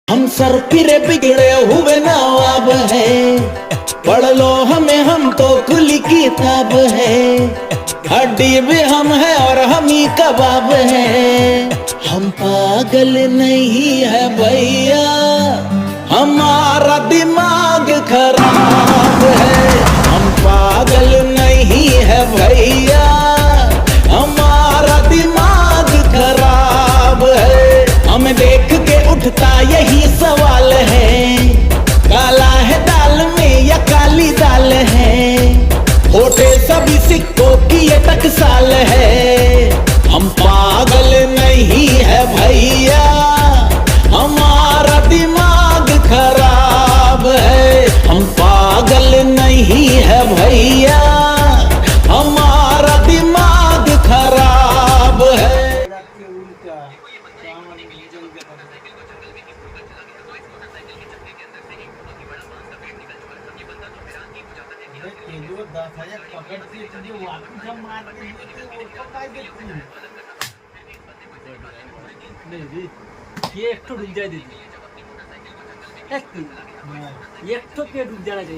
हम सर फिरे बिगड़े हुए नवाब हैं, पढ़ लो हमें हम तो खुली किताब है। हड्डी भी हम है और हम ही कबाब है। हम पागल नहीं है भैया, हमारा दिमाग खराब है। हम पागल नहीं है भैया, हमारा दिमाग खराब है। हमें देख के उठता यही सवाल है, काला है दाल में या काली दाल है। होठे सभी सिक्कों की ये टकसाल है। हम पागल नहीं है भैया, हमारा दिमाग खराब है। हम पागल नहीं है भैया, हमारा दिमाग खराब है। ये एक तो डूब जाए दीदी, एक तो के डूब जाना चाहिए।